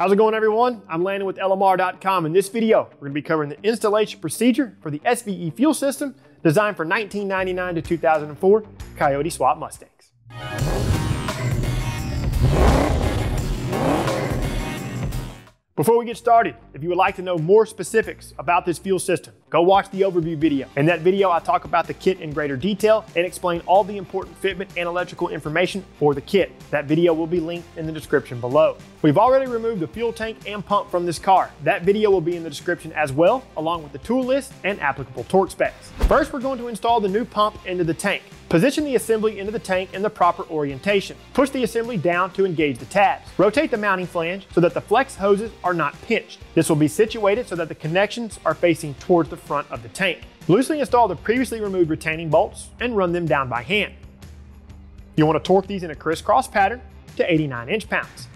How's it going, everyone? I'm Landon with LMR.com. In this video, we're going to be covering the installation procedure for the SVE fuel system designed for 1999 to 2004 Coyote swap Mustangs. Before we get started, if you would like to know more specifics about this fuel system, go watch the overview video. In that video, I talk about the kit in greater detail and explain all the important fitment and electrical information for the kit. That video will be linked in the description below. We've already removed the fuel tank and pump from this car. That video will be in the description as well, along with the tool list and applicable torque specs. First, we're going to install the new pump into the tank. Position the assembly into the tank in the proper orientation. Push the assembly down to engage the tabs. Rotate the mounting flange so that the flex hoses are not pinched. This will be situated so that the connections are facing towards the front of the tank. Loosely install the previously removed retaining bolts and run them down by hand. You want to torque these in a crisscross pattern to 89 inch-pounds.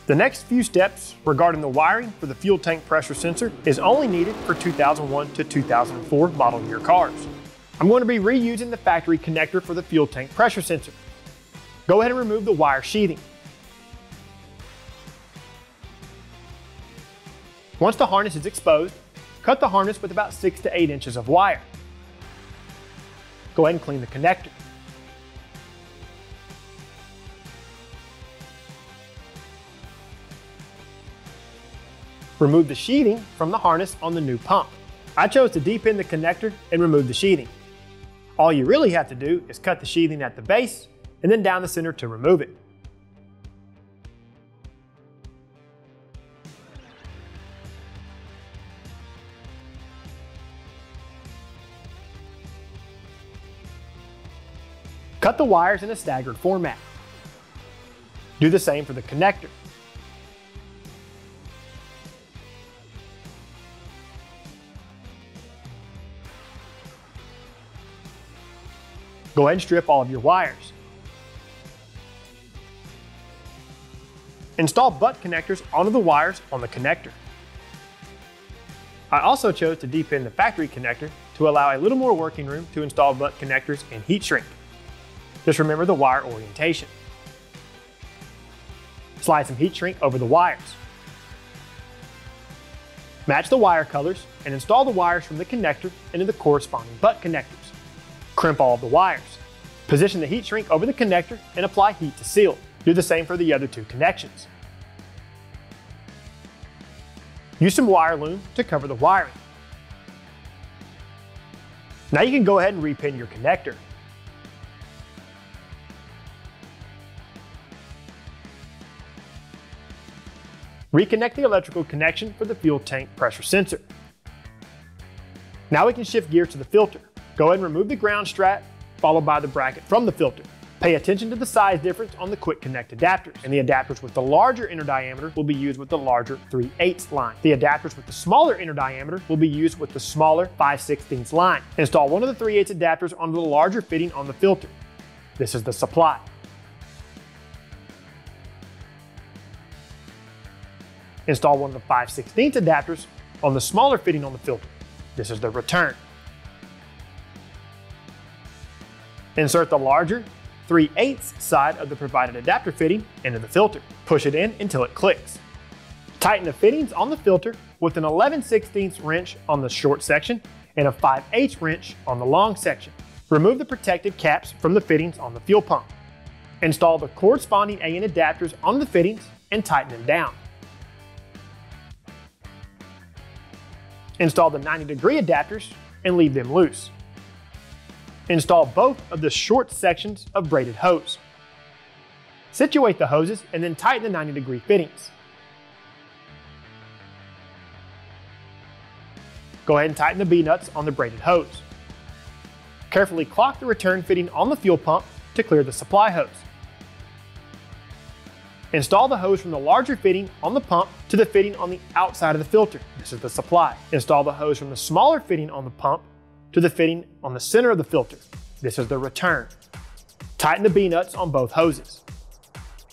The next few steps regarding the wiring for the fuel tank pressure sensor is only needed for 2001 to 2004 model year cars. I'm going to be reusing the factory connector for the fuel tank pressure sensor. Go ahead and remove the wire sheathing. Once the harness is exposed, cut the harness with about 6 to 8 inches of wire. Go ahead and clean the connector. Remove the sheathing from the harness on the new pump. I chose to deep in the connector and remove the sheathing. All you really have to do is cut the sheathing at the base and then down the center to remove it. Cut the wires in a staggered format. Do the same for the connector. Go ahead and strip all of your wires. Install butt connectors onto the wires on the connector. I also chose to deep in the factory connector to allow a little more working room to install butt connectors and heat shrink. Just remember the wire orientation. Slide some heat shrink over the wires. Match the wire colors and install the wires from the connector into the corresponding butt connectors. Crimp all of the wires. Position the heat shrink over the connector and apply heat to seal. Do the same for the other two connections. Use some wire loom to cover the wiring. Now you can go ahead and repin your connector. Reconnect the electrical connection for the fuel tank pressure sensor. Now we can shift gears to the filter. Go ahead and remove the ground strap, followed by the bracket from the filter. Pay attention to the size difference on the quick connect adapters, and the adapters with the larger inner diameter will be used with the larger 3/8 line. The adapters with the smaller inner diameter will be used with the smaller 5/16 line. Install one of the 3/8 adapters onto the larger fitting on the filter. This is the supply. Install one of the 5/16 adapters on the smaller fitting on the filter. This is the return. Insert the larger 3/8 side of the provided adapter fitting into the filter. Push it in until it clicks. Tighten the fittings on the filter with an 11/16 wrench on the short section and a 5/8 wrench on the long section. Remove the protective caps from the fittings on the fuel pump. Install the corresponding AN adapters on the fittings and tighten them down. Install the 90-degree adapters and leave them loose. Install both of the short sections of braided hose. Situate the hoses and then tighten the 90-degree fittings. Go ahead and tighten the B-nuts on the braided hose. Carefully clock the return fitting on the fuel pump to clear the supply hose. Install the hose from the larger fitting on the pump to the fitting on the outside of the filter. This is the supply. Install the hose from the smaller fitting on the pump to the fitting on the center of the filter. This is the return. Tighten the B-nuts on both hoses.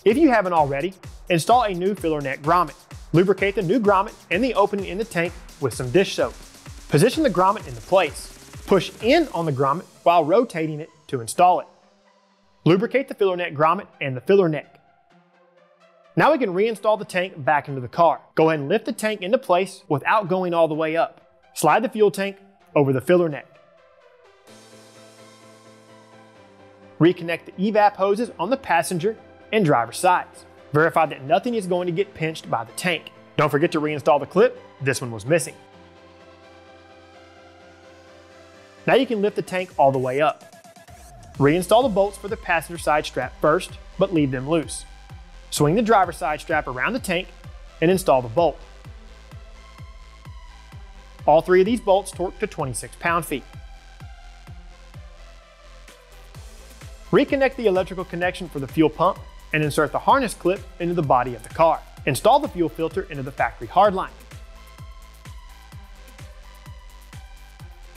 If you haven't already, install a new filler neck grommet. Lubricate the new grommet and the opening in the tank with some dish soap. Position the grommet into place. Push in on the grommet while rotating it to install it. Lubricate the filler neck grommet and the filler neck. Now we can reinstall the tank back into the car. Go ahead and lift the tank into place without going all the way up. Slide the fuel tank over the filler neck. Reconnect the evap hoses on the passenger and driver sides. Verify that nothing is going to get pinched by the tank. Don't forget to reinstall the clip. This one was missing. Now you can lift the tank all the way up. Reinstall the bolts for the passenger side strap first, but leave them loose. Swing the driver side strap around the tank and install the bolt. All three of these bolts torque to 26 pound-feet. Reconnect the electrical connection for the fuel pump and insert the harness clip into the body of the car. Install the fuel filter into the factory hardline.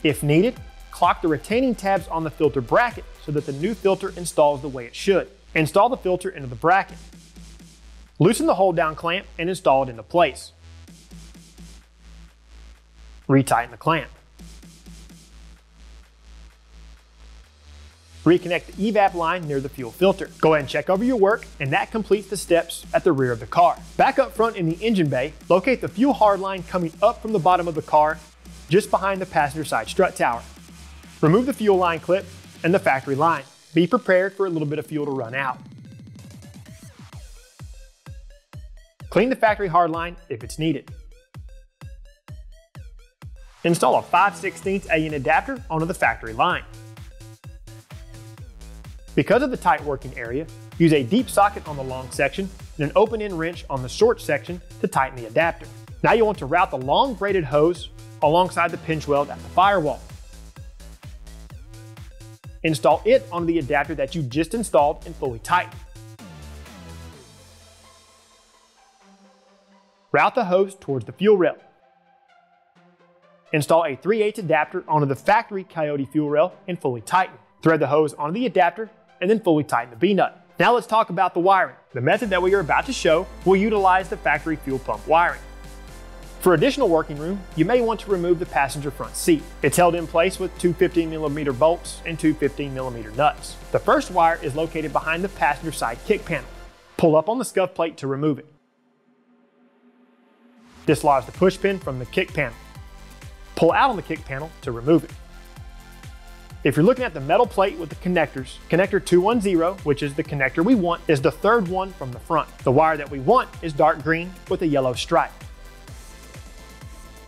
If needed, clock the retaining tabs on the filter bracket so that the new filter installs the way it should. Install the filter into the bracket. Loosen the hold-down clamp and install it into place. Retighten the clamp. Reconnect the evap line near the fuel filter. Go ahead and check over your work, and that completes the steps at the rear of the car. Back up front in the engine bay, locate the fuel hard line coming up from the bottom of the car, just behind the passenger side strut tower. Remove the fuel line clip and the factory line. Be prepared for a little bit of fuel to run out. Clean the factory hard line if it's needed. Install a 5/16 AN adapter onto the factory line. Because of the tight working area, use a deep socket on the long section and an open-end wrench on the short section to tighten the adapter. Now you want to route the long braided hose alongside the pinch weld at the firewall. Install it onto the adapter that you just installed and fully tighten. Route the hose towards the fuel rail. Install a 3/8 adapter onto the factory Coyote fuel rail and fully tighten. Thread the hose onto the adapter and then fully tighten the B-nut. Now let's talk about the wiring. The method that we are about to show will utilize the factory fuel pump wiring. For additional working room, you may want to remove the passenger front seat. It's held in place with two 15mm bolts and two 15mm nuts. The first wire is located behind the passenger side kick panel. Pull up on the scuff plate to remove it. Dislodge the push pin from the kick panel. Pull out on the kick panel to remove it. If you're looking at the metal plate with the connectors, connector 210, which is the connector we want, is the third one from the front. The wire that we want is dark green with a yellow stripe.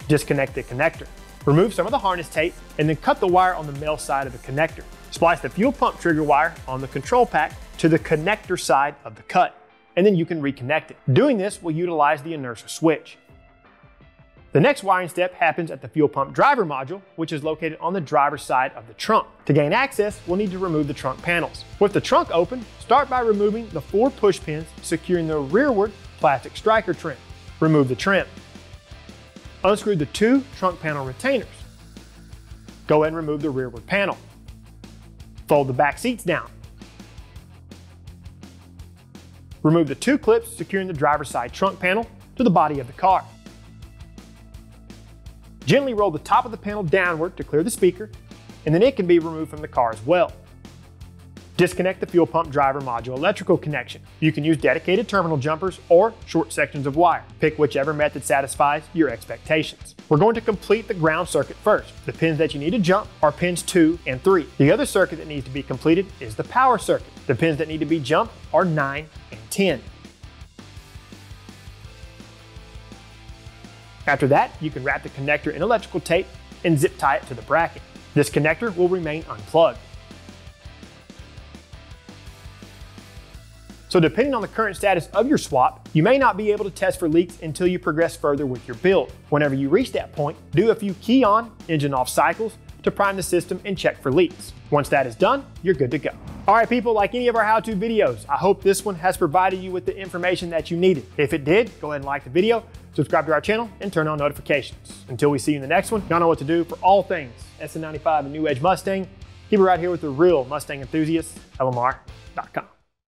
Disconnect the connector. Remove some of the harness tape and then cut the wire on the male side of the connector. Splice the fuel pump trigger wire on the control pack to the connector side of the cut, and then you can reconnect it. Doing this will utilize the inertia switch. The next wiring step happens at the fuel pump driver module, which is located on the driver's side of the trunk. To gain access, we'll need to remove the trunk panels. With the trunk open, start by removing the 4 push pins securing the rearward plastic striker trim. Remove the trim. Unscrew the 2 trunk panel retainers. Go ahead and remove the rearward panel. Fold the back seats down. Remove the 2 clips securing the driver's side trunk panel to the body of the car. Gently roll the top of the panel downward to clear the speaker, and then it can be removed from the car as well. Disconnect the fuel pump driver module electrical connection. You can use dedicated terminal jumpers or short sections of wire. Pick whichever method satisfies your expectations. We're going to complete the ground circuit first. The pins that you need to jump are pins 2 and 3. The other circuit that needs to be completed is the power circuit. The pins that need to be jumped are 9 and 10. After that, you can wrap the connector in electrical tape and zip tie it to the bracket. This connector will remain unplugged. So depending on the current status of your swap, you may not be able to test for leaks until you progress further with your build. Whenever you reach that point, do a few key on, engine off cycles to prime the system and check for leaks. Once that is done, you're good to go. All right, people, like any of our how-to videos, I hope this one has provided you with the information that you needed. If it did, go ahead and like the video, subscribe to our channel, and turn on notifications. Until we see you in the next one, y'all know what to do for all things SN95 and New Edge Mustang. Keep it right here with the real Mustang enthusiasts, LMR.com.